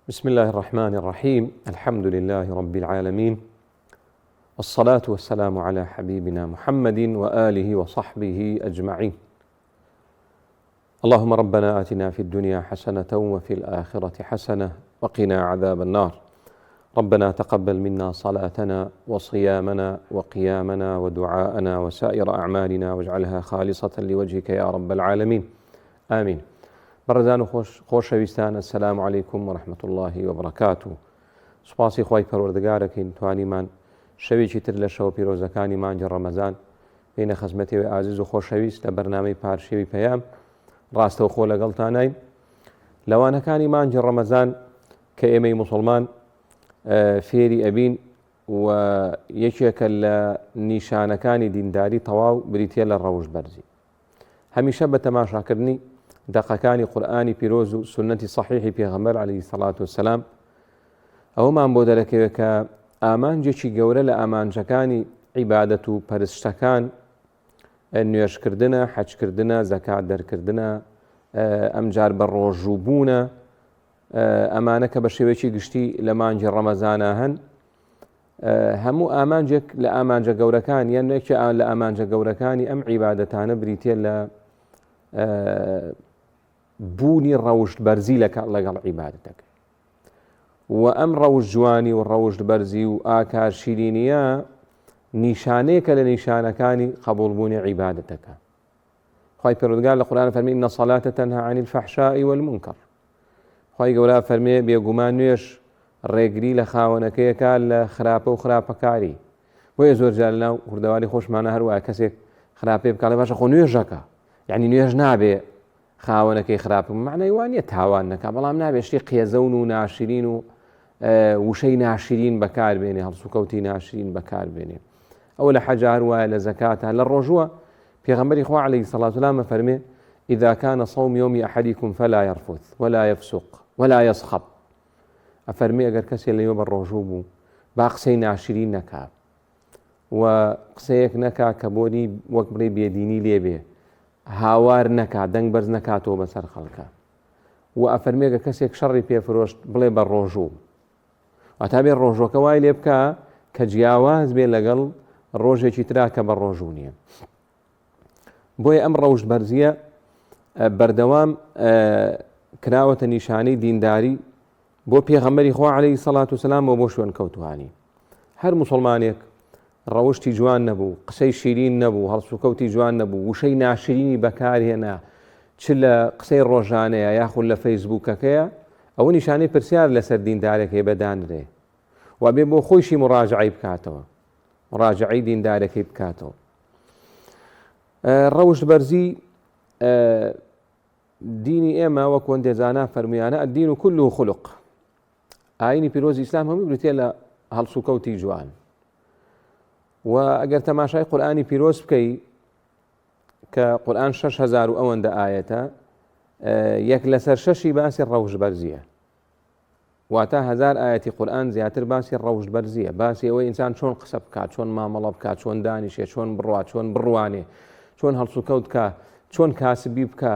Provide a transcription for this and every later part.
بسم الله الرحمن الرحيم. الحمد لله رب العالمين، والصلاة والسلام على حبيبنا محمد وآله وصحبه أجمعين. اللهم ربنا آتنا في الدنيا حسنة وفي الآخرة حسنة وقنا عذاب النار. ربنا تقبل منا صلاتنا وصيامنا وقيامنا ودعاءنا وسائر أعمالنا واجعلها خالصة لوجهك يا رب العالمين، آمين. بەڕێزان و خۆشەویستان، السلام علیکم و رحمة الله وبركاته. سوپاسی خوای پەروەردگارەکەین توانیمان شەوێکی تر لە شەو پیرۆزەکانی مانگی ڕەمەزان بینە خزمەتەوەی ئازیز و خۆشەویست لە بەرنامەی پارشێوی پەیام ڕاستەوخۆ لەگەڵتانین. لەوانەکانی مانگی ڕەمەزان کە ئێمەی موسڵمان فێری ئەبین و یەکێکە لە نیشانەکانی دینداری تەواو بریتە لە ڕەوش بەرزی. هەمیشە بە تەماشاکردنی دقەکانی قورئانی پیرۆز و سنەتی صحیحی پێغەمبەر عەلەیهی سەڵات وسەلام ئەوەمان بۆ دەرەکەوێت کە ئامانجێکی گەورە لە ئامانجەکانی عیبادەت و پەرستشتەکان نوێژکردنە، حەجکردنە، زەکات دەرکردنە، ئەمجار بە ڕۆژووبوونە، ئەمانە کە بە شێوەیەکی گشتی لە مانگی ڕەمەزانە هەن. هەموو ئامانجێک لە ئامانجە گەورەکان یان یەکێ لە ئامانجە گەورەکانی ئەم عیبادەتانە بریتێ لە بوونی ڕەوشت بەرزی لەگەڵ عیبادەتەکە. و ئەم ڕەوشت جوانی و ڕەوشت بەرزی و ئاکار شیرینیە نیشانەیەکە لە نیشانەکانی قبوڵبوونی عیبادەتەکە. خوای پەروەردگار لە قورئان فەرمێ ئین الصەلاة تەنها عن الفەحشاء والمنکەر. خوای گەورە فەرمێ بێگومان نوێژ ڕێگری لە خاوەنەکەیەکە لە خراپە و خراپەکاری. بۆیە زۆر جار لەناو کوردەواری خۆشمانە هەروایە کەسێک خراپێ بکات باشە خۆ نوێژەکە، یعنی نوێژ نابێ خاوەنەکەی خراپە، معنای وانە تاوان نەکە، بەڵام نابێ شتی قێزەون و ناشرین و وشەی ناشرین بەکاربێنێ، هەڵسوکەوتی ناشرین بەکاربێنێ. ئەوە لە حەج هەروایە، لە زەکاتە، لە ڕۆژووە پێغەمبەری خوا عەلەیهی سەڵات وسەلام فەرمێ ئیذا کان صوم یوم أحدکم فلا يرفث ولا يفسق ولا يصخب. ئەفەرمێ ئەگەر کەسێ لەوێ بە ڕۆژوو بوو با قسەی ناشرین نەکا و قسەیەک نەکا کە بۆنی وەک بڵێ بێدینی لێبێ، هاوار نەکا، دەنگ بەرز نەکاتەوە بەسەر خەڵکە. و ئەفەرمێگە کەسێک شەڕی پێفرۆشت بڵێ بە ڕۆژوو، واتا بێ ڕۆژۆکە وای لێ بکە کە جیاواز بێ لەگەڵ ڕۆژێکی ترا کە بە ڕۆژوو نییە. بۆیە ئەم ڕەوشت بەرزیە بەردەوام کراوەتە نیشانەی دینداری بۆ پێغەمبەری خوا عەلەیهی سەڵات وسەلام و بۆ شوێن کەوتوانی. هەر موسڵمانێک ڕەوشتی جوان نەبوو، قسەی شیرین نەبوو، هەڵسوکەوتی جوان نەبوو، وشەی ناشرینی بەکارهێنا، چ لە قسەی ڕۆژانەیە یاخود لە فەیسبووکەکەیە، ئەوە نیشانەی پرسیار لەسەر دیندارێکی بەدانرێ و بێ بۆ خۆیشی مڕاجعەی بکاتەوە، مڕاجعەی دیندارەکەی بکاتەوە. ڕەوشت بەرزی دینی ئێمە وەکو ئەندێزانە فەرمویانە ئەدین كله خلق. ئاینی پیرۆزی ئیسلام هەمووی بریتێ لە هەڵسوکەوتی جوان. و ئەگەر تەماشای قورئانی پیرۆز بکەی کە قورئان 6,000 و ئەوەندە ئاەتە، یەک لەسەر 6 باسی ڕەوشت بەرزیە، واتە 1000 ئاەتی قورئان زیاتر باسی ڕەوشت بەرزیە، باسی ئەوەی ئینسان چۆن قسە بکات، چۆن مامەڵە بکات، چۆن دانیشێ، چۆن بڕوات، چۆن بڕوانێ، چۆن هەڵسوکەوت بکە، چۆن کاسبی بکە،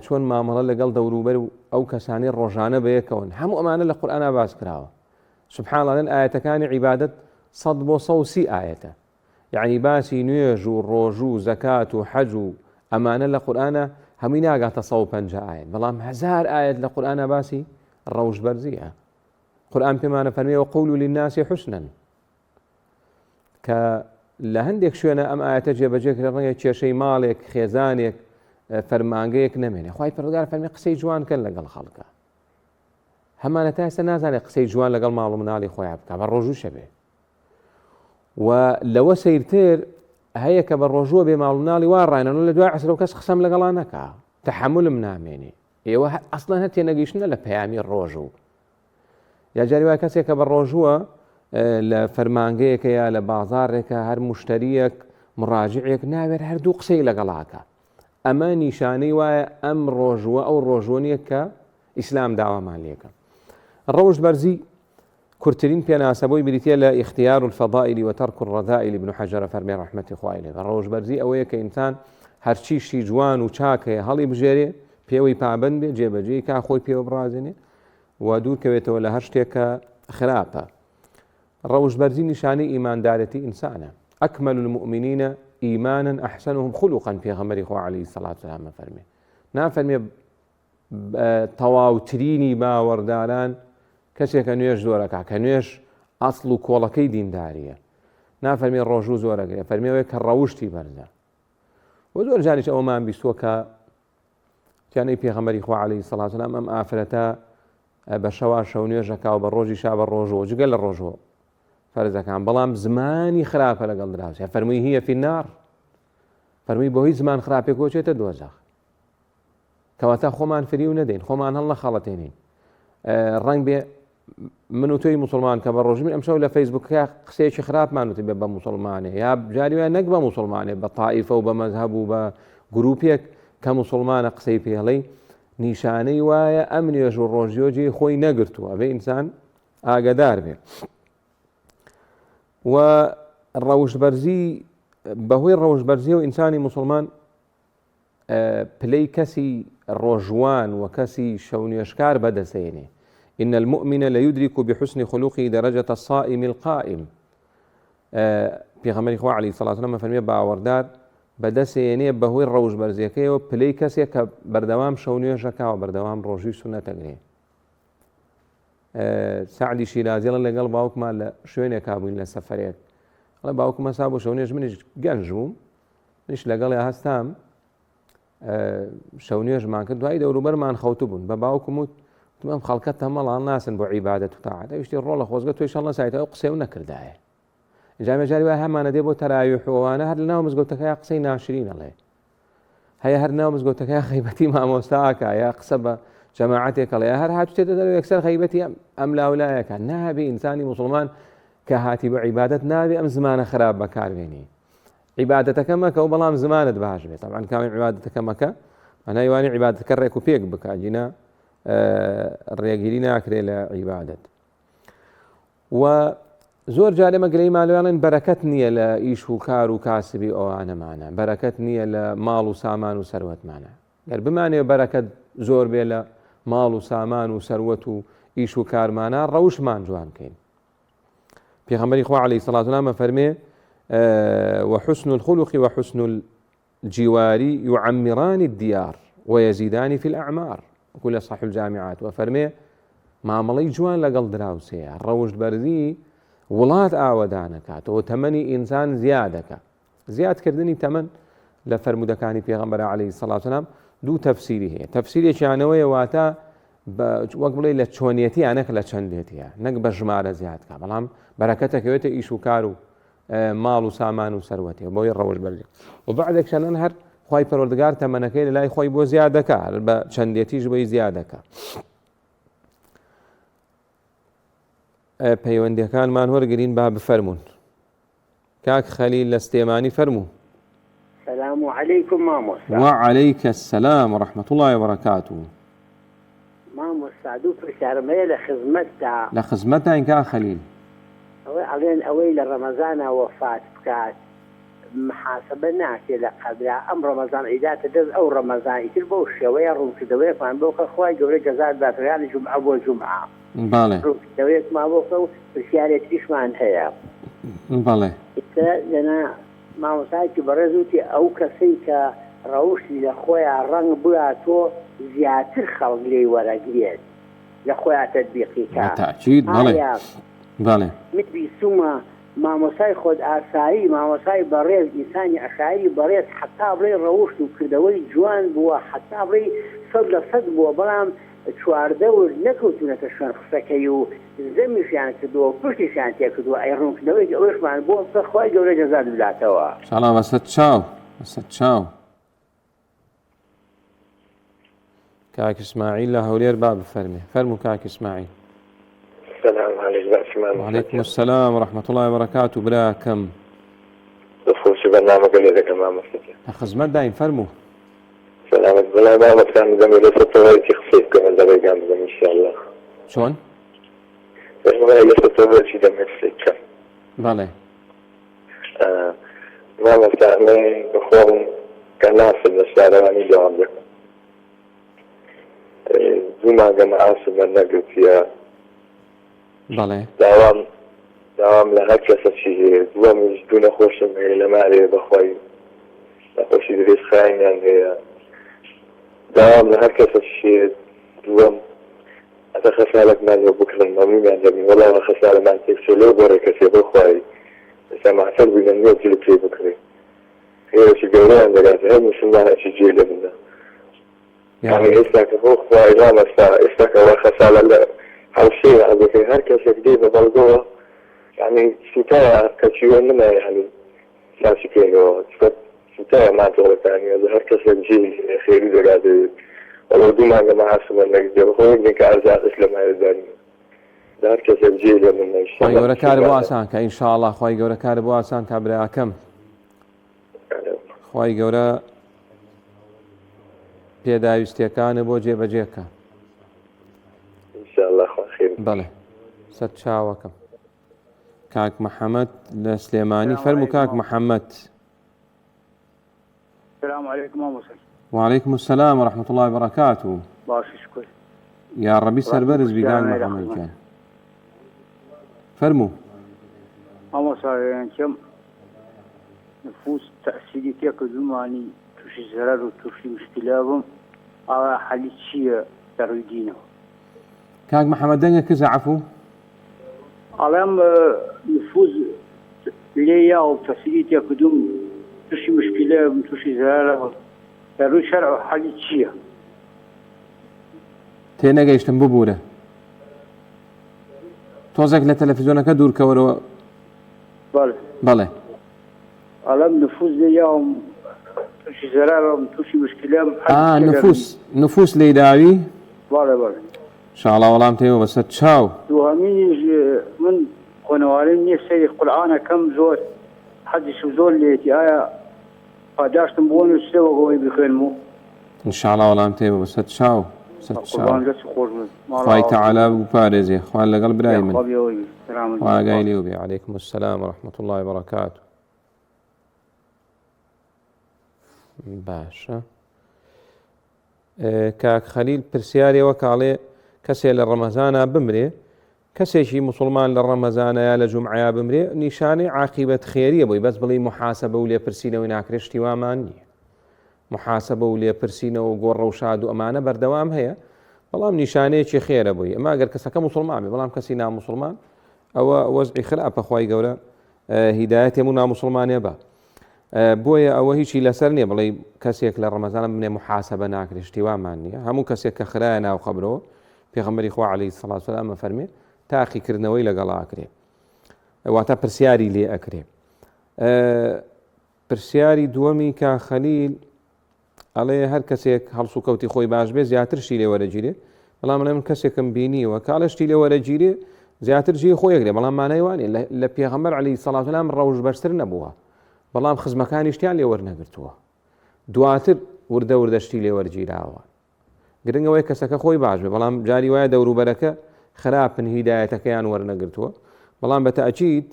چۆن مامەڵە لەگەڵ دەوروبەر و ئەو کەسانی ڕۆژانە بەیەکەون. هەموو ئەمانە لە قورئانە باس کراوە. سوبحان الله، لەن ئاەتەکانی عیبادەت 100 بۆ 130 ئاەتە، یعنی باسی نوێژ و ڕۆژوو، زەکات و حەج و ئەمانە لە قورئانە هەمووی ناگاتە 150 ئاەت، بەڵام 1000 ئاەت لە قورئانە باسی ڕەوشت بەرزیە. قورئان پێمانە فەرمێ وقولوا للناس حسنا، کە لە هەندێک شوێنە ئەم ئاەتە جێبەجێ کرا ڕەنگە کێشەی ماڵێک، خێزانێک، فەرمانگەیەک نەمێنێ. خوای پەروەردگار فەرمێ قسەی جوان کەن لەگەڵ خەڵکە. هەمانە تا ئێستا نازانێت قسەی جوان لەگەڵ ماڵ و مناڵی خۆیان بکە، بە ڕۆژوو شەبێ. و لەوە سەیرتر هەیە کە بە ڕۆژووە بێ ماڵ و مناڵی وا ڕاینەوە لە دوای عەسرەوە کەس قسەم لەگەڵا نەکا، تەحەمملم نامێنێ. ئێوە ئەسڵەن هەر تێنەگەیشتنە لە پەیامی ڕۆژوو. یا جاری وای کەسێک کە بە ڕۆژووە لە فەرمانگەیەکە یا لە بازاڕێکە هەر موشتەریەک مڕاجعێک ناوێت هەردوو قسەی لەگەڵاکە. ئەمە نیشانەی وایە ئەم ڕۆژووە ئەو ڕۆژوە نیە کە ئیسلام داوامان لێکە. ڕەوشت بەرزی کورتترین پێناسە بۆی بریتە لە اختیار الفەضائل وترك الرذائل. ابن حەجەر فەرمێ ڕەحمەتی خوای لێ، ڕەوشت بەرزی ئەوەیە کە ئینسان هەرچی شتی جوان و چاکەیە هەڵی بژێرێ، پێوەی پابند بێ، جێبەجێی کا خۆی پێوە بڕازێنێ و دوورکەوێتەوە لە هەر شتێکە خراپە. ڕەوشبەرزی نیشانەی ئیماندارەتی ئینسانە. ئەکمەل المؤمنین ئیمانن ئەحسنهم خولوقا پێغەمبەری خوا عەلەیهی سەڵات وسەلام فەرمێ. نافەرمێ تەواوترینی باوەڕداران کەسێکە نوێژ زۆرەکە کە نوێژ ئەسڵ و کۆڵەکەی دینداریە. نافەرمێ ڕۆژوو زۆرەگەیە، فەرمێوەیە کە ڕەوشتی بەرزە. و زۆر جاریش ئەومان بیستووە کە تیانەی پێغەمبەری خوا عەلەیهی سەڵات وسەلام ئەم ئافرەتە بە شەوا شەو نوێژەکە و بە ڕۆژی شا بە ڕۆژەوە جگە لە ڕۆژەوە فەرزەکان، بەڵام زمانی خراپە لەگەڵ دراوسێ. فەرمووی هیە فی النار، فەرمووی بۆ هیچ زمان خراپێک وەچێتە دۆزەخ. کەواتە خۆمان فری و نەدەین، خۆمان هەڵ نەخەڵەتێنین. ڕەنگ بێ من و تۆی موسڵمان کە بە ڕۆژین ئەمشەو لە فەیسبووکە قسەیەکی خراپمان وتی بێ بە موسڵمانێ، یا جاری وایە نەک بە موسڵمانێ، بە تائیفە و بە مەذهب و بە گروپێک کە موسڵمانە قسەی پێڵەی، نیشانەی وایە ئەم نوێژ و ڕۆژیۆجی خۆی نەگرتووە، ئەبێ ئینسان ئاگادار بێ. و ڕەوشبەرزی بەهۆی ڕەوشبەرزیەوە ئینسانی موسڵمان پلەی کەسی ڕۆژوان و کەسی شەونێشکار بەدەستێنێ. إن المؤمن ليدرك بحسن خلقه درجة الصائم القائم. پێغەمبەری خوا عەلەیهی سەڵات وسەلام فەرمێ باوەڕدار بەدەستێنێ بەهۆی ڕەوشبەرزیەکەیەوە پلەی کەسێک کە بەردەوام شەو نوێژەکە و بەردەوام ڕۆژووی سونەتەگرێ. سعدی شیرازیڵە لەگەڵ باوکمان لە شوێنێکا بووین لە سەفەرێک، ئەڵێ باوکم هەستا بۆ شەو نوێژ، منیش گەنج بووم، منیش لەگەڵی هەستام شەو نوێژمان کرد، دوای دەوروبەرمان خەوتو بوون. بە باوکم وت ئەم خەڵکە تەمەڵان ناسن بۆ عیبادەت و تاعات، ئەویشتی ڕۆ لە خۆزگە تۆی شەڵ نەسایتەوە ئەو قسەی و نەکردایە. جامێ جاری وای هەمانە دێ بۆ تەراویح وەوانە هەر لە ناو مزگەوتەکەیە قسەی ناشرین ئەڵێ، هەیە هەر ناو مزگەوتەکەیە غیبەتی مامۆستاکە یا قسە بە جەماعەتێک ئەڵێ، هەر هاتووتێتە دەرەوە یەکسەر غیبەتی ئەم لاولایەکە. نابێ ئینسانی موسڵمان کە هاتی بە عیبادەت نابێ ئەم زمانە خراپ بەکاربێنی. عیبادەتەکە مەکە و بەڵام زمانت باش بێت. طبعاً کامی عیبادەتەکە مەکە، معنای وانی عیبادەتەکە ڕێک و پێک بکە، جینە ڕێگیری ناکرێ لە عیبادەت. و زۆر جارێ مەگرەی مالوێڵێن بەرەکەت نییە لە ئیش و کار و کاسبی ئەوانەمانە، بەرەکەت نییە لە ماڵ و سامان و سەروەتمانە. گەر بمانێ بەرەکەت زۆر بێ لە ماڵ و سامان و سەروەت و ئیش و کارمانە، ڕەوشمان جوان بکەین. پێغەمبەری خوا عەلەیهی سەڵات وسەلام فەرمێ وحسن الخلق وحسن الجوار يعمران الديار ويزيدان في الأعمار. وكل صاحب الجامعات وفرمي معاملەی جوان لەگەڵ دراوسەیە، ڕەوشبەرزی وڵات ئاوەدانەکات و تەمەنی ئینسان زیادەکە. زیادکردنی تەمەن لە فەرمودەکانی پێغەمبەر عەلەیهی سەڵات وسەلام دوو تەفسیری هەیە. تەفسیرێکیانەوەیە واتە وەک بڵێ لە چۆنیەتی یانەک لە چەندێتیە، نەک بە ژمارە زیادکە، بەڵام بەرەکەتەکەوێتە ئیش و کار و ماڵ و سامان و سەروەتێ بۆی ڕەوشبەرزی. و بعدێکشانەن هەر خوای پەروەردگار تەمەنەکەی لە لای خۆی بۆ زیاد دەکا، بە چەندێتیش بۆی زیاد دەکا. پەیوەندیەکانمان وەرگرین با بفەرمونون. کاک خەلیل لە ستێمانی فەرموو. السلام علیکم مامۆستا. وعەلەیکە السەلام وەڕەحمەتوڵڵاهی وبەرەکاتوه. مامۆستا دوو پرسیارمەیە لە خزمەتتا. لە خزمەتتان کاک خەلیل. ئەوەی ئەڵێن ئەوەی لە ڕەمەزانە وەفات بکات محاسبە ناکێ لە قەبرا، ئەم ڕەمەزان ئیداتە دەست ئەو ڕەمەزانی تر بەو شێوەیە ڕوونکردەوەیەکمان بۆ کە خوای گەورە جەزات باتریانی جومعە بۆ جومعە. بەڵێ. ڕوونکردەوەیەکمان بۆ کە و پرسیارێکیشمان هەیە. بەڵێ. ئیتر لەنا مامۆستایەکی بەڕێز وتی ئەو کەسەی کە ڕەوشی لە خۆیان ڕەنگ بواتۆ زیاتر خەڵک لێی وەرەگرێت لە خۆیان تەطبیقی کە. بەتاکید بەڵێ. بەڵێ. من بیستومە مامۆسای خۆت ئاسایی، مامۆسای بەڕێز، ئینسانی ئەشاعری بەڕێز حتا بڵێ ڕەوشت و کردەوەی جوان بووە، حتا بڵێ 100% بووە، بەڵام چواردە ورد نەکەوتونەتە شوێن قسەکەی و زەمیشیان کردووە پشتیشیان تێ کردووە. ئەی ڕوونکردنەوەی ئەوەشمان بۆ خوای گەورە جەزات بداتەوە. ئینشاڵڵا بەسەد چاو بەسەد چاو. کاک ئیسماعیل لە هەولێر با بفەرمێ. فەرموو کاک ئیسماعیل. السلام عليكم. وعليكم السلام ورحمة الله وبركاته. براكم دخول برنامج اللي ذاك ما مسكين خدمت داين فرمو. سلامت بلا ما كان زميل لسه تخفيف كمان ده بيجان ان شاء الله. شلون؟ ما لسه تسوي شيء ده مسك. بله. ما مستعمل بخون كناس الشارع واني جواب. زوومانگە مەعاسمە نەگرتیە بەڵێ داوام لە هەر کەسەکی هەیە دووەمیش دوو نەخۆشم هەیە لە مارێ بەخۆی نەخۆشی درێژخاییان هەیە داوام لە هەر کەسەکی هەیە دووەم ئەتە خەسارەتمان لێ بکڕن مەمنونیان دەبین وەڵامە خەسارەمان تێکچێ لەو بۆرە کەسێ بخوای ئێستا مەعسەر بووینە نوێ جلو پێ بکڕێ خێرەی گەورەیان دەگاتە هەر موسڵمانێکی جێ لە منە يعني إسلاك هو خواه مستا إسلاك هو خسالة لا حوشين عندك هر كسر دي ببلغوه يعني ستايا كتشيون لما يعني ساسي كينو ستايا ما تغلق يعني هر كسر جي خيري زغادي ولو دو مانگا محاسم انك جيب خواه انك عرزاق اسلام هاي هر كسر جي لمن إن شاء الله خواه گەورە بۆ ئاسانکە ئینشاءڵڵا خوای گەورە کارە بۆ ئاسان کا برایەکەم خوای گەورە پێداویستیەکانە بۆ جێبەجێکە ئینشاءڵڵا خوا خێر بەڵێ سەد چاوەکەم کاک محەممەد لە سلێمانی فەرموو کاک محەممەد السلام عليكم موسى وعليكم السلام ورحمة الله وبركاته باش شكر يا ربي سربرز بيقال محمد كان فرموا موسى يعني كم نفوس تأثيري كزماني توشي زرار وتوشي مشكلاتهم على حل شيء ترويدينه كاك محمد دنيا كذا عفو علام نفوس ليا وتأثيري كدوم توشي مشكلة توشي زرار تروي شرع حل شيء تينا جيشتم ببورة توزك لتلفزيونك دور كورو بله علام نفوس ليا توشي زرارهم توشي مشكلة نفوس ليداوي بله إن شاء الله والله متيو بس تشاو دوامين من قنوارين نفسي القرآن كم زور حد شو زور ليتي آية قاداشتم بونو سوا قوي بخيرمو إن شاء الله والله متيو بس تشاو خواهي تعالى ببارزي خواهي لقلب دائما وقايلي وبي عليكم السلام ورحمة الله وبركاته باشا كاك خليل برسياري وكالي كسي للرمزانة بمري كسي شي مسلمان للرمزانة يا لجمعة بمري نشاني عاقبة خيرية بوي بس بلي محاسبة ولي برسينة ويناكرش تيواماني محاسبة ولي برسينة وقور روشاد وأمانة بردوام هي بلام نشاني شي خير بوي أما أقر كسا كمسلمان بلام كسي نام مسلمان أو وزعي خلاف أخواي قولا هداية يمونا مسلمان يبا بۆیە ئەوە هیچی لەسەر نییە بڵێ کەسێک لە ڕەمەزانە بنێ محاسبە ناکرێت شتیوامان نییە هەموو کەسێک کە خرایە ناو خەبرەوە پێغەمبەری خوا عەلەیهی سەڵات وسەلام فەرمێ تاقیکردنەوەی لەگەڵا ئەکرێ واتە پرسیاری لێ ئەکرێ پرسیاری دووەمی کە خەلیل ئەڵێ هەر کەسێک هەڵس و کەوتی خۆی باش بێ زیاتر شتی لێ وەرەگیرێ بەڵام من کەسێکم بینیوە کاڵە شتی لێ وەرەگیرێ زیاتر جێ خۆی ئەگرێ بەڵام مانای وانێ لە پێغەمبەر عەلەیهی سەڵات وسەلام ڕەوش بەرزتر نەبووە بەڵام خزمەکانی شتیان لێ وەرنەگرتووە دواتر وردە شتی لێ وەرگیراوە گرنگەوەی کەسەکە خۆی باش بێ بەڵام جاری وایە دەوروبەرەکە خراپن هیدایەتەکەیان وەرنەگرتووە بەڵام بە تەئکید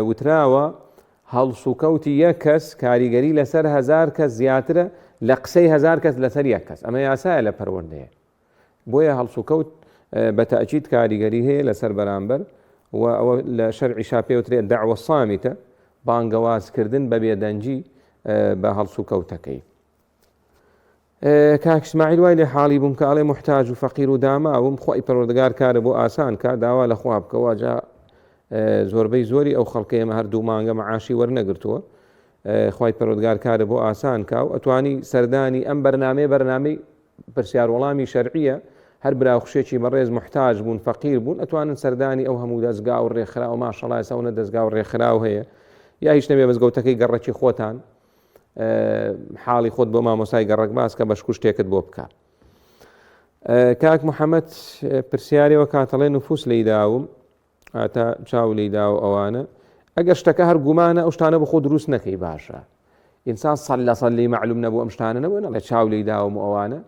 وتراوە هەڵس و کەوتی یەک کەس کاریگەری لەسەر 1000 کەس زیاترە لە قسەی 1000 کەس لەسەر یەک کەس ئەمە یاسایە لە پەروەردەیە بۆیە هەڵس و کەوت بە تەئکید کاریگەری هەیە لەسەر بەرامبەر و ئەوە لە شەرعی پێوترێت دەعوە سامیتە بانگەوازکردن بە بێدەنجی بە هەڵس و کەوتەکەی کاک ئیسماعیل وای لێ حاڵی بووم کە ئەڵێ محتاج و فەقیر و داماوم خۆی پەروەردگار کارە بۆ ئاسان کە داوا لە خوا بکەوە جا زۆربەی زۆری ئەو خەڵکەی ئێمە هەردوو مانگە مەعاشی وەرنەگرتووە خۆی پەروەردگار کارە بۆ ئاسان کا و ئەتوانی سەردانی ئەم بەرنامەی پرسیار وەڵامی شەرعیە هەر براوخشێکی بەڕێز محتاج بوون فەقیر بوون ئەتوانن سەردانی ئەو هەموو دەستگا و ڕێکخرا و ماشەڵای سەونە دەستگا و ڕێکخراو هەیە یا هیچ نەبێ مزگەوتەکەی گەڕەکی خۆتان حاڵی خۆت بۆ مامۆسای گەڕک باس کە بەشکو شتێکت بۆ بکە کاک محەممەد پرسیارەوە کاتەڵێ نفوس لێیداوم ئاتا چاو لێیدا و ئەوانە ئەگەر شتەکە هەر گومانە ئەو شتانە بە خۆ دروست نەکەی باشە ئینسان سەل لێ معلوم نەبوو ئەم شتانە نەبوو نەڵێ چاو لێیداوم و ئەوانە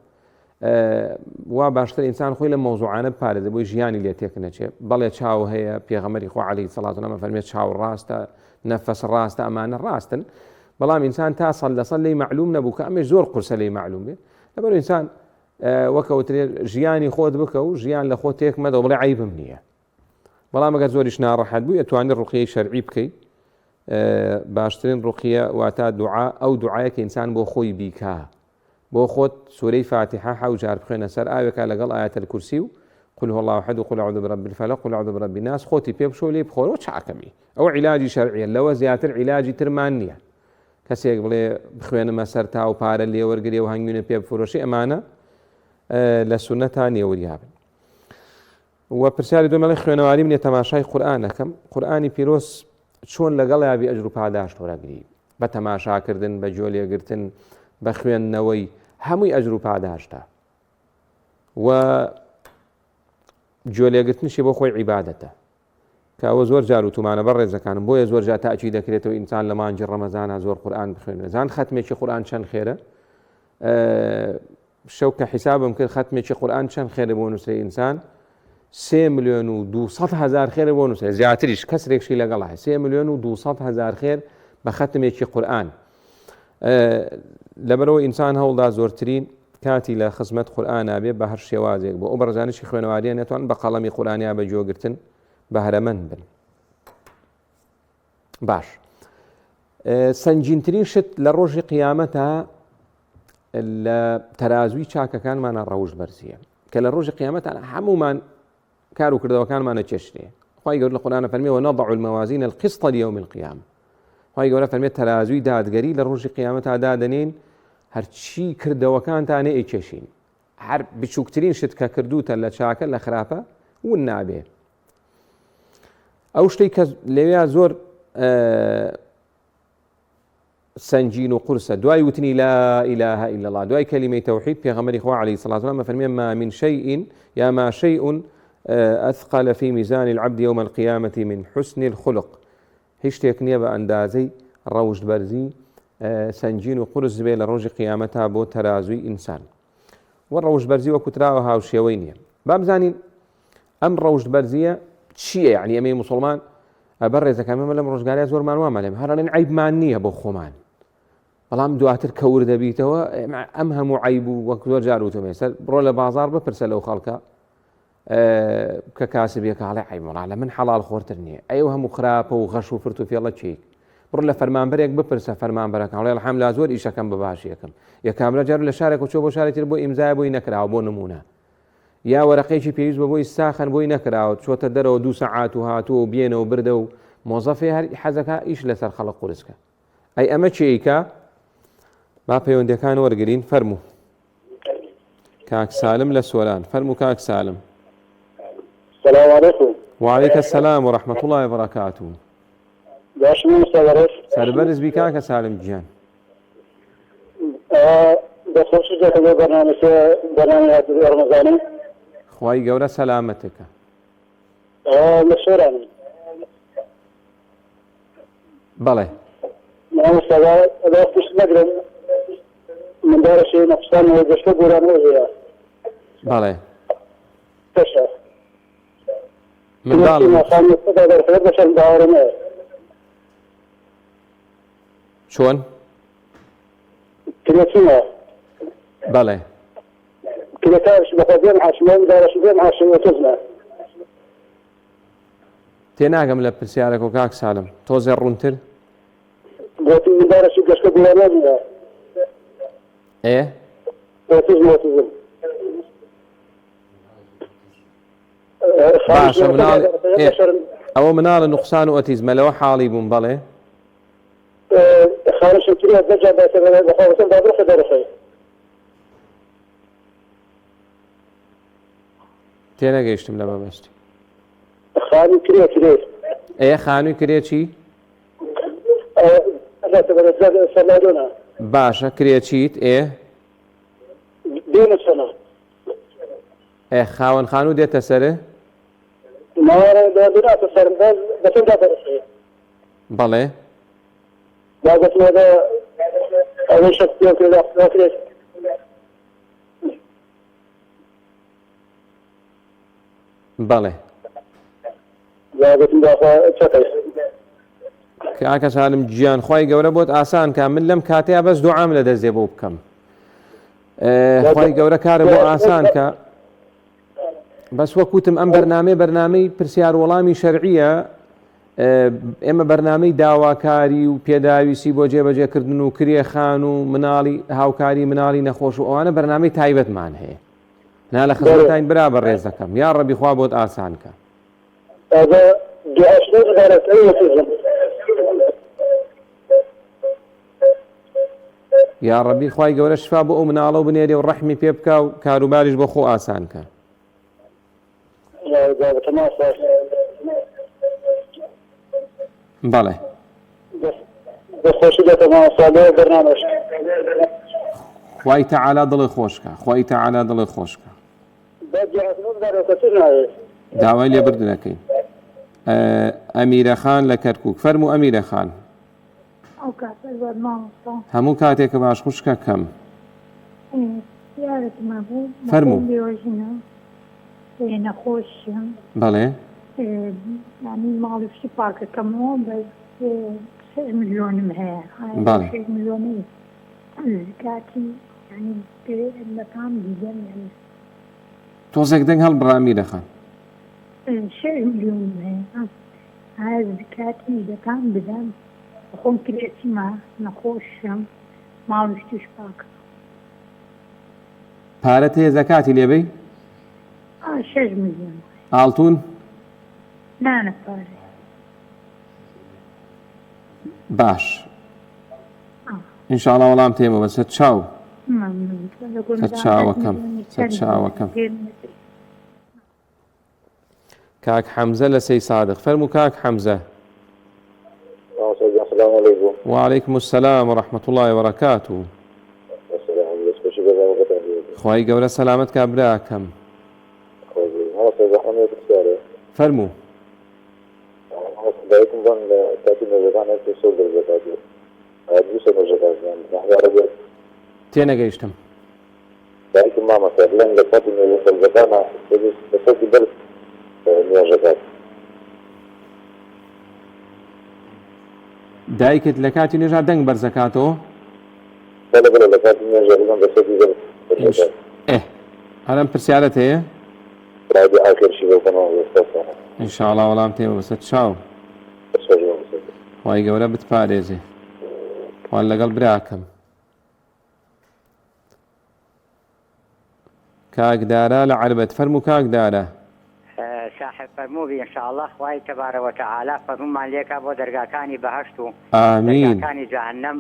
وا باشتر ئینسان خۆی لە مەوزوعانە بپارێزێ بۆی ژیانی لێ تێک نەچێ بەڵێ چاو هەیە پێغەمبەری خوا عەلەیهی سەڵات وسەلام فەرمێت چاو ڕاستە نەفەس ڕاستە ئەمانە ڕاستن بەڵام ئینسان تا سەل لەی معلوم نەبوو کە ئەمەش زۆر قورسە لێی معلوم بێ لەبەر ئینسان وەکەوترێ ژیانی خۆت بکە و ژیان لە خۆ تێک مەدە بڵێ عیبم نییە. بەڵام ئەگەر زۆریش ناڕەحەت بوو ئەتوانێت ڕوقیەی شەرعی بکەیت. باشترین ڕوقیە واتە دوعا ئەو دوعایە کە ئینسان بۆ خۆی بیکا، بۆ خۆت سوورەی فاتحە 7 جار بخوێنە سەر ئاوێکە لەگەڵ ئایەتە الکورسی و قل هو الله احد وقل اعوذ برب الفلق وقل اعوذ برب الناس خۆتی پێ بشۆ لێ بخۆرەوە چاکەمی. ئەو عیلاجی شەرعیە، لەوە زیاتر عیلاجی ترمان نییە. کەسێک بڵێ بخوێنمە سەر تا و پارە لێ وەرگری و هەنگوینە پێ بفرۆشی، ئەمانە لە سونەتان نێوریابن. و پرسیاری دومەڵی خوێنەواری منێ تەماشای قورئان دەکەم. قورئانی پیرۆز چۆن لەگەڵ یابی ئەجر و پاداش وەرەگری بە تەماشاکردن، بە جۆ لێگرتن، بە خوێندنەوەی هەمووی ئەجر و پاداشتا. و جۆ لێگرتنشی بۆ خۆی عیبادەتە کە ئەوە زۆر جار وتومانە بە ڕێزەکانم، بۆیە زۆر جار تاکی دەکرێتەوە ئینسان لە مانجی ڕەمەزانە زۆر قورئان بخوێنێت. زان ختمێکی قورئان چەند خێرە؟ شەو کە حیسابم کرد ختمێکی قورئان چەند خێرە بۆ نووسێ ئینسان؟ 3,200,000 خێر بۆ نووسێ، زیاتریش کەسرێکشی لەگەڵ هەیە. 3,200,000 خێر بە ختمێکی قورئان. لەبەرەوە ئینسان هەوڵدا زۆرترین کاتی لە خزمەت قورئانە بێ بە هەر شێوازێک بۆ ئەو بەڕێزانشی خوێنەواریە نەتوان بە قەڵەمی قورئانیا بە جۆگرتن بەهرەمەند بن. باش، سەنگینترین شت لە ڕۆژی قیامەتە لە تەرازوی چاکەکانمانە ڕەوشت بەرزیە کە لە ڕۆژی قیامەتە هەمومان کار و کردەوەکانمانە چێشتێ. خی گەورە لە قورئانە فەرمێ وەنەضع المەوازین القسط ليوم القيامة. خی گەورە فەرمێ تەرازوی دادگەری لە ڕۆژی قیامەتە دادەنێن، هەرچی کردەوەکانتانێ ئەیکێشین، هەر بچووکترین شت کە کردوتە لە چاکە لە خراپە ون نابێ. ئەو شتەی کە لەوێ زۆر سەنگین و قورسە دوای وتنی لا إله إلا الله، دوای کەلیمەی تەوحید، پێغەمبەری خوا عەلەیهی سەڵاتو وسەلام فەرمێ ما من شيء یا ما شيء أثقل في ميزان العبد يوم القيامة من حسن الخلق. هیچ شتێک نییە بە ئەندازەی ڕەوشت بەرزی سەنگین و قورس بێ لە ڕۆژی قیامەتە بۆ تەرازوی ئینسان. و ڕەوشت بەرزی وەکو تراوە هاوشێوەی نییە. با بزانین ئەم ڕەوشت بەرزیە چییە؟ یعنی ئەمەی موسڵمان بە ڕێزەکانمە لەم ڕۆژگارە زۆرمان وامە لێم هەرڵێن عیبمان نییە بۆ خۆمان، بەڵام دواتر کەور دەبیتەوە ئەم هەموو عیب و وەک زۆر جار وتومێ سەر بڕۆ لە بازار بپرسە لەو خەڵکە کە کاسبیەکە هەڵێ عیبڵا لە من حەڵال خۆرتر نییە، ئەوە هەموو خراپە و غەش و فرت و فێڵە چیک. بڕۆ لە فەرمانبەرێک بپرسە فەرمانبەرەکە هەڵێ الحەمدوللا زۆر ئیشەکەم بە باشیەکەم، یەکامرە جار لە شارێک چۆ بۆ شارێکی بۆ ئیمزای بۆی نەکراوە بۆ نمونە، یا وەرەقەیەکی پێویست بە بۆی ساخن بۆی نەکراوە چۆتە دەرەوە 2 سەعات و هاتووە و بێنەوە بردە و مۆزەفێ هەر حەزەکە ئیش لەسەر خەڵق قورسکە. ئەی ئەمە چیکە؟ با پەیوەندیەکان وەرگرین. فەرموو کاک سالم لە سۆران. فەرموو کاک سالم. السلام عليكم. وعليك السلام ورحمة الله وبركاته. باش من سەربەرز سەربەرز بی کاکە سالم گیان. بەخۆشی دەکەم بەرنامە ڕەمەزانی. خوای گەورە سەلامەتەکە. لە سۆران. بەڵێ. مامۆستا پشت نەگرم منداڵەشی نەقشتان گەشتە گۆرانەوە هەیە. بەڵێ. پێشە. منداڵ بەچەند باوەڕەمە. چۆن؟ کرێچینە. بەڵێ. کرێکارش بەخوا دێم حاشمە منداڵەشی دێم حاشمە تۆزمە. تێناگەم لە پرسیارێک و کاک سالم تۆزێ ڕوونتر. گوتی منداڵەشی گەشتە گۆرانەوە. ئۆتیزم. باشە مناڵ ئەوە مناڵە نوقسان و ئۆتیزمە لەوە حاڵی بوون. بەڵێ. خارشم کرێت دەجا بەخواوەتەن بابڕخە دەرەخەی. تێنەگەیشتم لە بەبەستی. خانی کرێت. خانووی کرێ چی؟ سەرلادۆنە. باشە کرێچیت دێنە چەنە. خاوەن خانوو دێتە سەرە؟ دێناتە سەر بەچەندا دەرەخەی. بەڵێ. داگەتمەدە ئەوەی شەک پێ کرێت. بەڵێ. کاکە سالم گیان خوای گەورە بۆت ئاسان کە من لەم کاتەیە بەس دوعام لە دەستێ بۆ بکەم. خی گەورە کارە بۆ ئاسانکە بەس وەکوتم ئەم بەرنامەی پرسیار وەڵامی شەرعیە ئێمە بەرنامەی داواکاری و پێداویستی بۆ جێبەجێکردن و کرێخان و مناڵی هاوکاری مناڵی نەخۆش و ئەوانە بەرنامەی تایبەتمان هەیە نا لە خزمەتین برا بەڕێز دەکەم یا ڕەبی خوا بۆت ئاسانکە یا ڕەبی خوای گەورە شفا بۆ ئەو مناڵە و بنێرێ و ڕەحمی پێ بکە و کاروباریش بۆ خۆ ئاسانکە بەڵێ خوای تەعالا دڵی خۆشکە خوای تەعالا دڵی خۆشکە داوای لێبردنەکەی ئەمیرەخان لە کەرکووک فەرموو ئەمیرەخان هەموو کاتێکە باش خوشکە کەم فەرموو نەخۆشم بەڵێ ینی ماڵشتی پاکەکەمەوە بە 6 ملیۆنم هەیە بەڵێ ملیۆنی زکاتی ینی لەکان دیگەم تۆزێک دەنگ هەڵبڕا ئەمیرەخان 6 ملیۆنم هەیە ئایا زکاتی دەکان بدەم خۆم کرێتیمە نەخۆشم ماڵشتیش پاکە پارەت هەیە زەکاتی لێبەی 6 ملیۆن ئاڵتون نانەپارێ باش ئینشاءڵڵا وەڵام تێمە بەسەر چاو سەر چاوەکەم کاک حەمزە لە سەی سادق فەرموو کاک حەمزە السلام عليكم. وعليكم السلام ورحمة الله وبركاته. خواهی گەورە سەلامەت کا براکەم. فەرموو. تێنەگەیشتم. دایکم مامەکە لەن لە پاتی نوێژەکانە بەسەری بەر نوێژەکات. دایکت لە کاتی نوێژا دەنگ بەرزەکاتەوە؟ بەڵێ بەڵێ لە کاتی نوێژە بڵێن بەسەری بەر نوێژەکات. هەرم پرسیارەت هەیە؟ برای ئاخرشی بۆکەنەوە وەستەکەنە. ئینشاءڵڵا وەڵام تێمە بەسەر چاو. خوای گەورە بتپارێزێ. وان لەگەڵ براکەم. کاک دارا لە عەربەت فەرموو کاک دارا. صاحب فەرمووی ئینشاءڵڵا خوای تەبارەک وتەعالا فەرموومان لێکا بۆ دەرگاکانی بەهەشت و دەرگاکانی جەهەنەم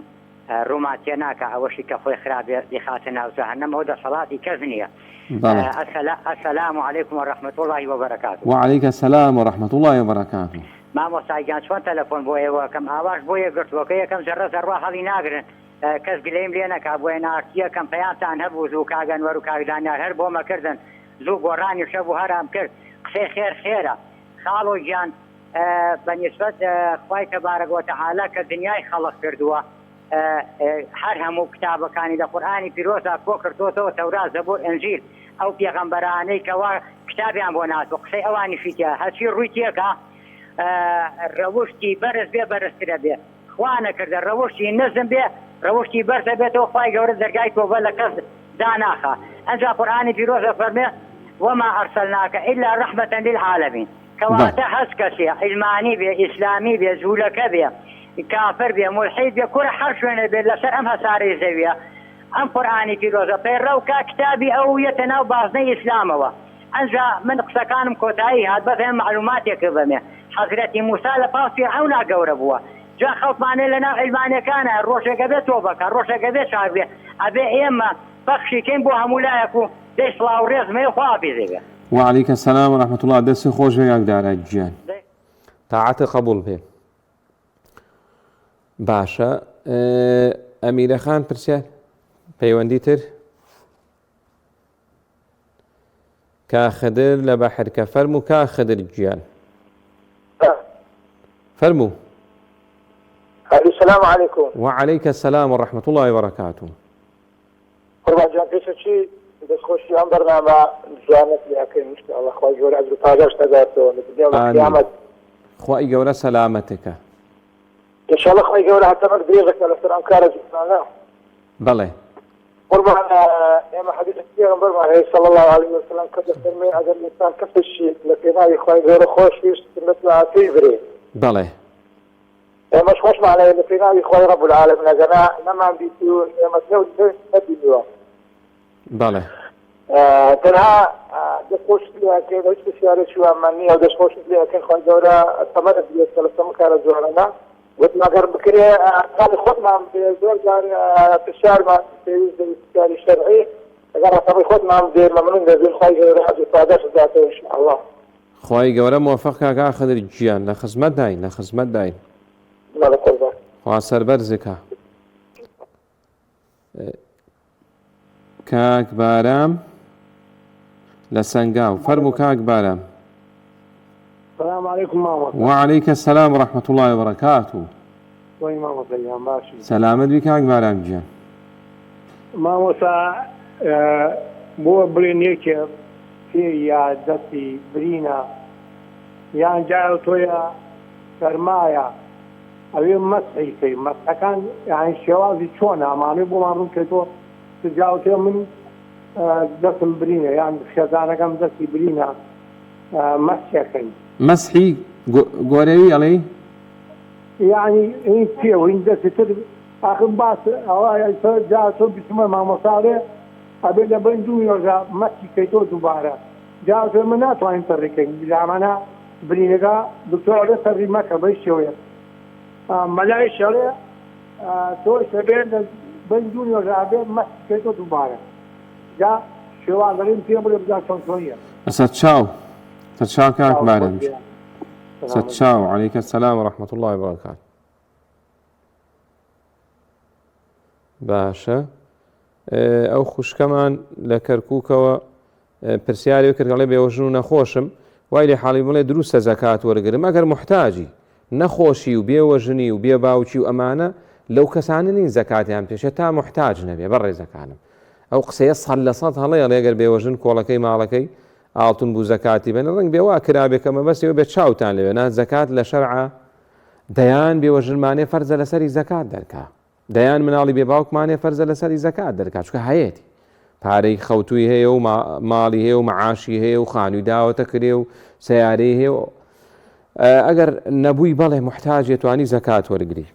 ڕوومان تێ ناکە ئەوەشی کە خۆی خراپێ بخاتە ناو جەهەنەم ئەو دەسەڵاتی کەس نییە. السلام عليكم ورحمة الله وبركاته. وعليك السلام ورحمة الله وبركاته. مامۆستاگیان چۆن تەلەفۆن بۆ ئێوە کەم ئاواش بۆ یەکگرتووەکە یەکەم جەڕە زەڕوا هەڵی ناگرن کەس گلەیم لێ نەکا بۆ نارتیە کەم پەیامتان هەبوو زوو کاگەنوەر و کاگدانیار هەر بۆمە کردن زوو گۆڕانی شەب و هەرام کرد قسەی خێرە خاڵۆ گیان بەنسبەت خوای تەبارەک وتەعالا کە دنیای خەڵق کردووە هەر هەموو کتابەکانی لە قورئانی پیرۆزا کۆ کردوتەوە تەورات زەبور ئەنجیل ئەو پێغەمبەرانەی کەوا کتابیان بۆ ناتوە قسەی ئەوانیشی تیا هەرچی ڕووی تێکە ڕەوشتی بەرز بێ بەرزترە بێ خوا نەکردە ڕەوشتی نەزم بێ ڕەوشتی بەرزە بێتەوە خوای گەورە دەرگای تۆبە لە کەس داناخە ئەنجا قورئانی پیرۆزە فەرمێ وما أرسلناك إلا رحمة للعالمين كواتا هسكسي علماني بي إسلامي بي زولك بي كافر بي ملحد بي كل حرشوين بي لسر أمها ساري زوية أم قرآني في روزة بيرو كتابي أو يتناو بازني إسلامه أنجا من قسكانم كوتاي هاد بفهم معلوماتي كبمي حضرتي موسى لباصي عونا قوربوا جا خوف معني لنا علماني كان الروشة قبي توبك الروشة قبي شعبي أبي إيما بخشي كين بوها مولايكو ديسلا وريز ما يخوابي ذي. وعليك السلام ورحمة الله دسي خوش وياك دارا جيان. طاعت قبول به. باشا أميرة خان برسال بيوندي تر كاخدر لبحر كفرمو كاخدر جيان. فرمو. السلام عليكم. وعليك السلام ورحمة الله وبركاته. قربان جان بيشتي دەستخۆشی ئەم بەرنامە جوانت لێکەین ئینشاءالله خوای گەورە ئەجر و پاداش دەداتەوە لە دنیا و لە قیامەت خوای گەورە سەلامەتەکە ئینشاءالله خوای گەورە هەتەمەک درێژەکە لەسەر ئەم کارە جوانە بەڵێ قربان يا حديث النبي عليه صلى الله عليه وسلم كذا فرمي اگر الانسان كفش لكن يخوي غير خوش فيش مثل تيبري بله مش خوش معناه لكن يخوي رب العالمين انا لما بيتو مثل تديو بله تنها دخوش لها كده ايش بسيارة شو امانية ودخوش لها كن خوي دورة تمرد بيسال سمكارة زورنا وما قرب كريه هذا خدمة بزور جار في الشارع ما في الشرعي قرب طبي خدمة ممنون ذي خوي راح يصادف ذاته ان شاء الله خواهی گەورە موفقك آخر گیان لە خزمەت داین ما قربان خوا سەربەرزکە کاک بارام لە سەنگاو فەرموو کاک بارام. السلام عليكم ماما. وعليك السلام ورحمة الله وبركاته. وي ماما سلام باشي. سلامت بك کاک بارام گیان. ماما بو برينيك في يا دتي برينا يعني جاء تويا فرمايا أبي مسحي في مسحكان يعني شوازي شونا ماني بو مارون كتو تجاو تويا من دتم برينا يعني خزانة كم دتي برينا مسحكين مسحي قوري علي يعني انت وين دتي تد آخر باس أو جاء تو بسمه ما مصاري أبي لبندو يرجع مسحي كتو دوباره جاء تو من ناتوانين تركين بزعمنا برينجا دكتور سري ما كبيش شوية ملاي شرية تو شباب بندون يرجع مسحي كتو دوباره جاء شو عارفين فيه بقول بدأ شوية ستشاو كاك بارم ستشاو عليك السلام ورحمة الله وبركاته. باشا أو خوش كمان لكركوكوا پرسیاری کرد که بێوەژن و نەخۆشم وای لێ حاڵی بڵێ دروستە زەکات وەرگرم ئەگەر محتاجی نەخۆشی و بێوەژنی و بێ باوکی و ئەمانە لەو کەسانە نین زەکاتیان پێشە تا محتاج نەبێ بەڕێزەکانم ئەو قسەیە سەد لە سەد هەڵەیە ئەگەر بێوەژن کۆڵەکەی ماڵەکەی ئاڵتون بوو زەکاتی بێنە ڕەنگ بێوا کرابێکە مەبەستەوە بێت چاوتان لەوێ نا زەکات لە شەرعە دەیان بێوەژنمانێ فەرزە لەسەری زەکات دەرکا دەیان مناڵی بێ باوکمانێ فەرزە لەسەری زەکات دەرکا چکە هەیەی پارەی خەوتووی هەیە و ماڵی هەیە و مەعاشی هەیە و خانووی داوەتە کرێ و سیارەی هەیە و ئەگەر نەبووی بەڵێ محتاج توانی زەکات وەرگری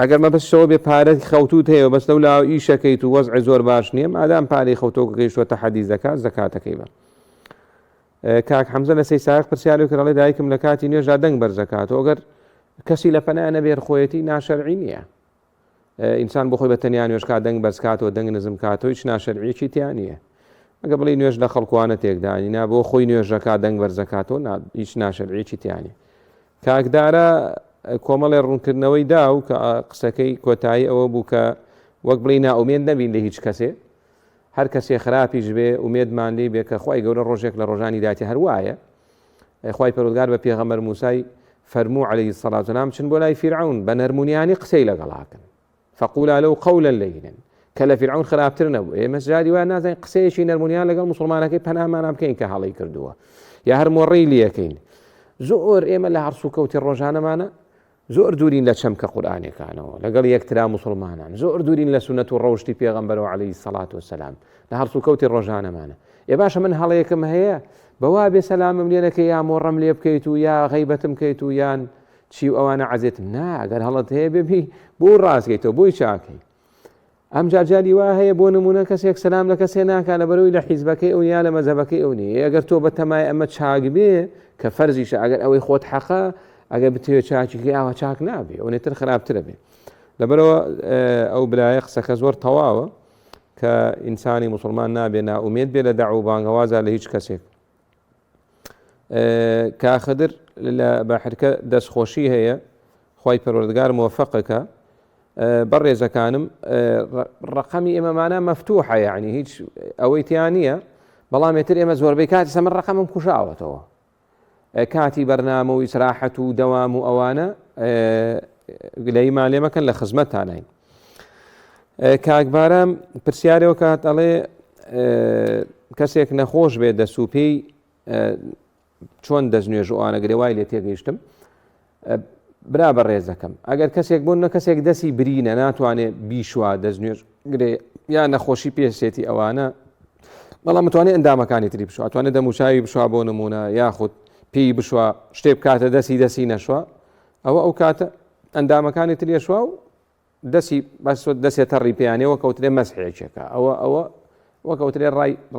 ئەگەر مەبەستەوە بێ پارەی خەوتوت هەیە بەس لەو لا ئیشەکەیت و وەزعی زۆر باش نییە مادام پارەی خەوتۆ گەیشتووەتە حەدی زەکات زەکاتەکەی بە. کاک حەمزە لە سەی ساق پرسیاری کردڵێ دایکم لە کاتی نوێژدا دەنگ بەرزەکات و ئەگەر کەسی لە پەنایە نەبێ خۆیەتی ناشەرعی نییە. ئینسان بۆ خۆی بە تەنیا نوێژکات دەنگ بەرزکاتەوە دەنگ نزم کاتەوە هیچ ناشەرعیەکی تیان نییە. ئەگە بڵێ نوێژ لە خەڵکوانە تێکدانی نا بۆ خۆی نوێژەکات دەنگ بەرزەکاتەوە هیچ ناشەرعیەکی تیانی. کاکدارە کۆمەڵێ ڕوونکردنەوەی دا و کە قسەکەی کۆتایی ئەوە بوو کە وەک بڵێ ناومێد نەبین لە هیچ کەسێ هەر کەسێ خراپیش بێ ومێدمان لێ بێ کە خوای گەورە ڕۆژێک لە ڕۆژانی داتی هەروایە خوای پەروەردگار بە پێغەمبەر موسای فەرموو عەلەیهی سەڵات وسەلام چن بۆ لای فیرعون بە نەرمونیانی قسەی لەگەڵاکەن فقولا له قولا لينا کە لە فیرعون خراپتر نەبوو ئێمە جاری وایە نازانین قسەیەکی نەرمونیان لەگەڵ موسڵمانەکەی پەنامانە بکەین کە هەڵەی کردووە یا هەر مۆڕەی لێەکەین. زۆر ئێمە لە هەرسوو کەوتی ڕۆژانەمانە زۆر دوورین لە چەمکە قورئانیەکانەوە لەگەڵ یەکترا موسڵمانان زۆر دوورین لە سونەت و ڕەوشتی پێغەمبەرەوە عەلەیهی سەڵات وسەلام لە هەرسوو کەوتی ڕۆژانەمانە. ێ باشە من هەڵەیەکم هەیە بەوا بێ سەلامم لێ نەکەی یا مۆڕەم لێ بکەیت و یا غەیبەتم بکەیت و یان چی و ئەوانە عەزێتم نا ئەگەر هەڵەت هەیە بێبی بۆ ڕاستگەیتەوە بۆی چاکەی. ئەم جارجاری وا هەیە بۆ نمونە کەسێک سەلام لە کەسێ ناکات لە بەرەوەی لە حیزبەکەی ئەو یا لە مەزهەبەکەی ئەو نیە. ئەگەر تۆ بە تەمای ئەمە چاک بێ کە فەرزیشە ئەگەر ئەوەی خۆت حەقە ئەگەر بتوێ چاکیکەی ئاوا چاک نابێ ئەو نێتر خراپترە بێ. لەبەرەوە ئەو برایە قسەکە زۆر تەواوە کە ئینسانی موسڵمان نابێ ناومێد بێ لە دەعو و بانگەوازە لە هیچ کەسێک. کاخدر لە بەحرکە دەستخۆشی هەیە خوای پەروەردگار موفقەکە بەڕێزەکانم ڕقەمی ئێمەمانە مەفتوحە یعنی هیچ ئەوەی تیان نییە بەڵام ێتر ئێمە زۆربەی کاتی سەمن ڕقەمم کوژاوەتەوە کاتی بەرنامە و ئیسراحەت و دەوام و ئەوانە لەیمان لێمەکەن لە خزمەتتانین. کاکبارم پرسیارەوە کات ئەڵێ کەسێک نەخۆش بێت دەسوپێی چۆن دەستنوێژ و ئانەگرێ وای لێ تێگەیشتم برا بە ڕێزەکەم ئەگەر کەسێک بوون نە کەسێک دەستی برینە ناتوانێت بیشوە دەستنوێژ گرێ یا نەخۆشی پێسێتی ئەوانە بەڵام متوانێت ئەندامەکانی تری بشوە، ئەتوانێت دەموچاوی بشوە بۆ نمونە یاخود پێی بشوە شتێ بکاتە دەسی نەشوە، ئەوە ئەو کاتە ئەندامەکانی تریێشوە و دەسێتە ڕیپیانەوە کەوترێ مەسحێکێکە ئەوە وەکەوترێ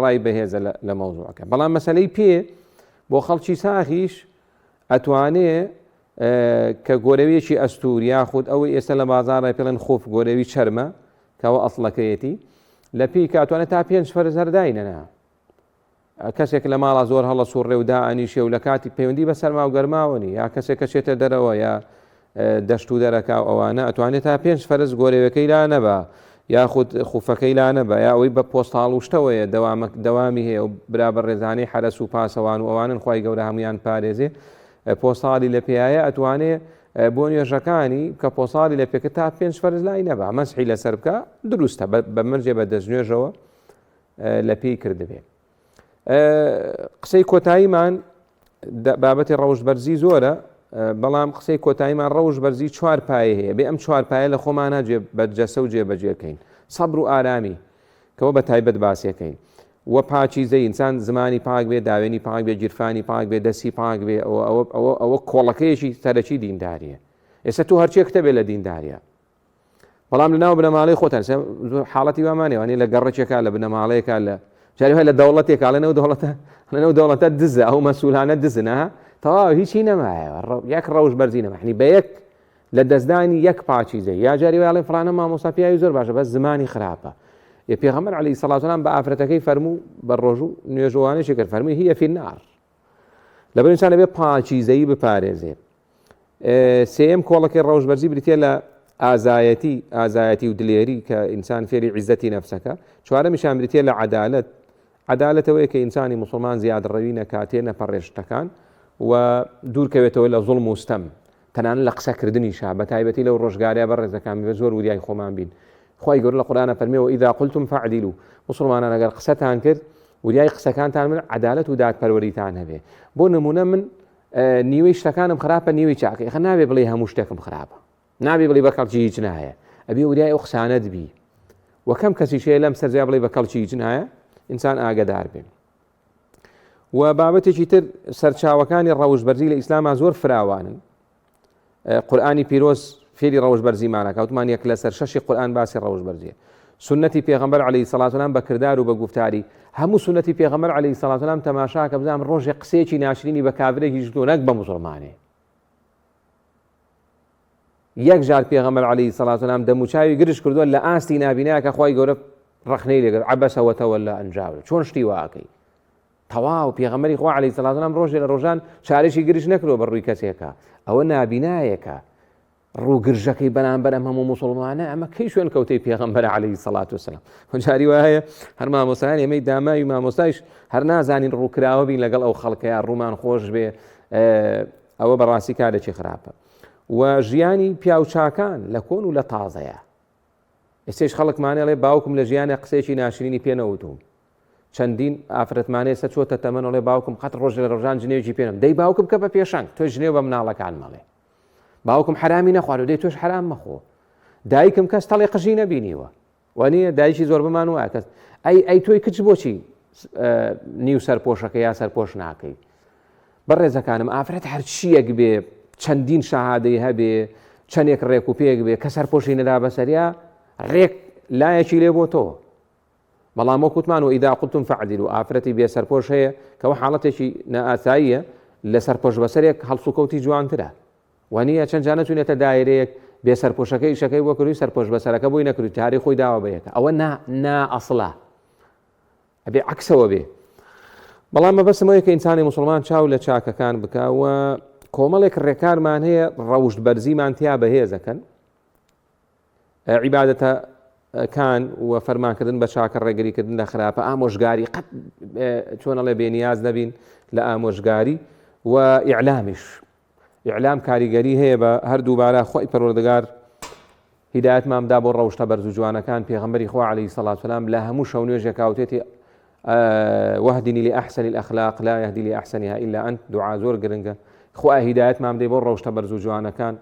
ڕای بەهێزە لە مەوزوعەکە. بەڵام مەسەلەی پێ بۆ خەڵکی ساخیش ئەتوانێ کە گۆرەویەکی ئەستور یاخود ئەوەی ئێستا لە بازاڕای پێڵێن خۆف گۆرەوی چەرمە کەەوە ئەسڵەکەیەتی لە پێی کاتوانێت تا 5 فەرز هەرداینەنا کەسێک لە ماڵا زۆر هەڵە سوڕێ و دائنیشێ و لە کاتی پەیوەندی بە سەرما و گەرماوەنی یا کەسێک کە چێتە دەرەوە یا دەشت و دەرەکا ئەوانە ئەتوانێت تا 5 فەرز گۆرەوەکەی لا نەبە یاخود خوفەکەی لا نەبە یا ئەوەی بە پۆستاڵ و شتەوەیە دەوامی هەیە و برابەر ڕێزانەی حرەس و پاسەوان و ئەوانن خی گەورە هەمویان پارێزێ پۆستاڵی لە پێایە ئەتوانێت بۆ نوێژەکانی کە پۆساڵی لە پێکە تا 5 فەرز لای نەبە مەسحی لەسەر بکە دروستە بە مرجێ بە دەستنوێژەوە لە پێی کردبێ. قسەی کۆتاییمان بابەتی ڕەوشبەرزی زۆرە بەڵام قسەی کۆتاییمان ڕەوشبەرزی 4 پایە هەیە بێ ئەم 4 پایە لە خۆمانە بەرجەسە و جێبەجێکەین سەبر و ئارامی کەەوە بە تایبەت باسیەکەین وە پاچیزەی ئینسان زمانی پاک بێ داوێنی پاک بێ جیرفانی پاک بێ دەستی پاک بێ ئەوە کۆڵەکەیەکی سەرەکی دینداریە. ئێستا تو هەرچی کتە بێ لە دینداریە بەڵام لە ناو بنەماڵەی خۆتان حاڵەتی وامانێوانی لە گەڕێکێکا لە بنەماڵەیەکا لە جاریهای لە دەوڵەتێکا لەنەو دەوڵەتە دزە ئەو مەسئولانە دزنە تەواو هیچی نەمایە یەک ڕەوشبەرزی نەمەحنی بە یەک لە دەستدانی یەک پاچیزەی یا جاری وڵی فڵانە مامۆستا پیاوی زۆر باشە بەس زمانی خراپە. يا پیغمبر علیه الصلاة والسلام با ئافرەتەکەی فەرموو بە ڕۆژ و نوێژوانێکی کرد فەرمووی هي في النار لەبەر ئینسان لەبێ پاچیزەیی بپارێزێ. سێم کۆڵەکەی ڕەوشبەرزی بریتە لە ئازایەتی و دلێری کە ئینسان فێری عیزەتی نەفسەکە. چوارەمیشان بریتە لە عەدالەتەوەی کە ئینسانی موسڵمان زیادڕەوی نەکاتێ نەپەڕێشتەکان و دوورکەوێتەوە لە زوڵم و ستەم تەنانەت لە قسەکردنیشا بە تایبەتی لەو ڕۆژگاریە بەڕێزەکان بێ زۆر وریای خۆمان بین. خی گەورە لە قورآنە فەرمێەوە ئیذا قلتم فاعدلوا مسلمانان ئەگەر قسەتان کرد وریای قسەکانتان من عەدالەت و دادپەروەریتان هەبێ. بۆ نمونە من نیوەی شتەکانم خراپە نیوەی چاکە خە نابێ بڵێ هەموو شتێکم خراپە نابێ بڵێ بە کەڵکی هیچ نایە ئەبێ وریای ئەو قسانەت بی وەکەم کەسیشەیە لەم سەرجا بڵێ بە کەڵکی هیچ نایە ئینسان ئاگدار بێ. و بابەتێکی تر سەرچاوەکانی ڕەوشبەرزی لە ئیسلاما زۆر فراوانن. قورئانی پیرۆز فێری ڕەوشبەرزیمانە کەوتمان یەک لەسەر 6 قورئان باسی ڕەوشبەرزیە. سنەتی پێغەمبەر عەلەیهی سەڵات وسەلام بە کردار و بە گفتاری هەموو سنەتی پێغەمبەر عەلەیهی سەڵات وسەلام تەماشا کە بزانم ڕۆژێک قسەیەکی ناشرینی بە کافرێکی ژتۆ نەک بە موسڵمانێ. یەک جار پێغەمبەر عەلەیهی سەڵات وسەلام دەموچاوی گرش کردووە لە ئاستی نابینایە کە خوای گەورە ڕەخنەی لێگرت عەبەسە وەتەوەلە ئەنجاوە چۆن شتی واکەی تەواو پێغەمبەری خوا عەلەیهی سەڵات وسەلام ڕۆژێ لە ڕۆژان چارەشی گرش نەکردووە بە ڕووی کەسێکە ئەوە نابینایەکە ڕووگرژەکەی بەرامبەر ئەم هەموو موسڵمانە ئەمە کەی شوێن کەوتەی پێغەمبەر عەلەیهی سەڵات وسەلام. جاری وایە هەر مامۆستایان ئێمەی داماوی مامۆستایش هەر نازانین ڕووکراوە بین لەگەڵ ئەو خەڵکەیە ڕوومان خۆش بێ ئەوە بەڕاستی کارێکی خراپە. و ژیانی پیاوچاکان لە کۆن و لە تازەیە. ئێستش خەڵکمانێڵێ باوکم لە ژیانە قسێکی ناشرینی پێنەوتوم چەندین ئافرەتمانێ سە چۆتە تەمەنەڵێ باوکم قەت ڕۆژ لە ڕۆژان ژنێکی پێنم دەی باوکم کە بە پێشنگ تۆ ژنێ بە مناڵەکان مەڵێ باوکم حرامی نەخوارد و دەی تۆش حرام مەخۆ دایکم کەس تەڵێ قژی نەبینیوە وانە دایکی زۆر بمان وایە کەس ئەی تۆی کچ بۆچی نیو سەرپۆشەکە یا سەرپۆش ناکەی. بەڕێزەکانم ئافرەت هەرچیەک بێ چەندین شەهادەی هەبێ چەندێک ڕێک و پێک بێ کە سەرپۆشی نەدا بەسەریا ڕێک لایەکی لێ بۆ تۆ بەڵام وەکوتمان و ئیدا قوتم فەعدیلوا ئافرەتی بێ سەرپۆش هەیە کەەوە حاڵەتێکی نائاساییە لە سەرپۆش بەسەرێک هەڵسوکەوتی جوانترە وانە چەند جا نەچوونێتە دایرەیەک بێ سەرپۆشەکەی شەکەی بۆ کردوی سەرپۆش بەسەرەکە بۆی نەکردو تاری خۆی داوە بەیەکە ئەوە ئەسڵە ئەبێ عەکسەوە بێ. بەڵام مەبەستمەوەیە کە ئینسانی موسڵمان چاو لە چاکەکان بکەوە کۆمەڵێک ڕێکارمان هەیە ڕەوشت بەرزیمان تیا بەهێزەکەن عیبادەتەکان و فەرمانکردن بە چاکە ڕێگریکردن لە خراپە ئامۆژگاری قەت چۆنەڵێ بێنیاز نەبین لە ئامۆژگاری و ئیعلام کاریگەری هەیە بە هەردووبارە خۆی پەروەردگار هیدایەتماندا بۆ ڕەوشتە بەرز و جوانەکان پێغەمبەری خوا عەلەیهی سەڵات وسەلام لە هەموو شەو نوێژێک کاوتێتی واهدنی لأحسن الأخلاق لا يهدي لأحسنها إلا أنت دوعا زۆر گرنگە خوا هیدایەتمان بدەی بۆ ڕەوشتە بەرز و جوانەکان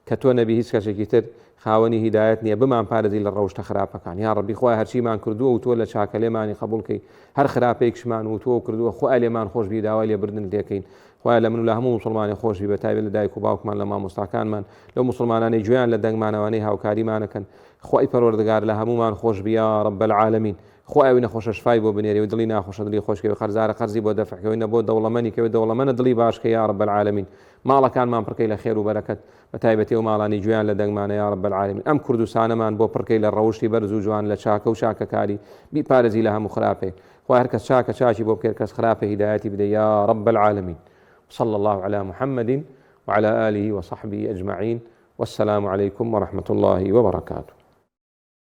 کە تۆ نەبی هیچ کەسێکی تر خاوەنی هیدایەت نییە بمان پارێزی لە ڕەوشتە خراپەکان یا ڕەبی خوای هەرچیمان کردووە و تۆ لە چاکە لێمانی قبوڵکەی هەر خراپەیەکشمان و تۆ کردووە خوای لێمان خۆشبی داوای لێبردن لێکەین خوای لە من و لە هەموو مسلمانی خۆشبی بە تایبەت لە دایک و باوکمان لە مامۆستاکانمان لەو مسلمانانی گوێیان لە دەنگمانەوەی هاوکاریمانەکەن خوای پەروەردگار لە هەمومان خۆشبی یا رب العالمین خوای نەخۆشە شفای بۆ بنێری و دڵی ناخۆشە دڵی خۆشکەوی خەرزارە قەرزی بۆ دەفعکەوەی نەبۆ دەوڵەمەنی کەوێت دەوڵەمەنە دڵی باشکە یا رب العالمین ماڵەکانمان پڕکەی لە خێر و بەرەکەت بە تایبەتی و ماڵانی گوێیان لە دەنگمانە یا رب العالمین ئەم کوردستانەمان بۆ پڕکەی لە ڕەوشی بەرز و جوان لە چاکە و چاکەکاری بیپارێزی لە هەموو خراپێ خوای هەر کەس چاکە چاکی بۆ بکرد کەس خراپە هیدایەتی بدە یا رب العالمین صلى الله على محمد وعلى آله وصحبه أجمعين والسلام عليكم ورحمة الله وبركاته.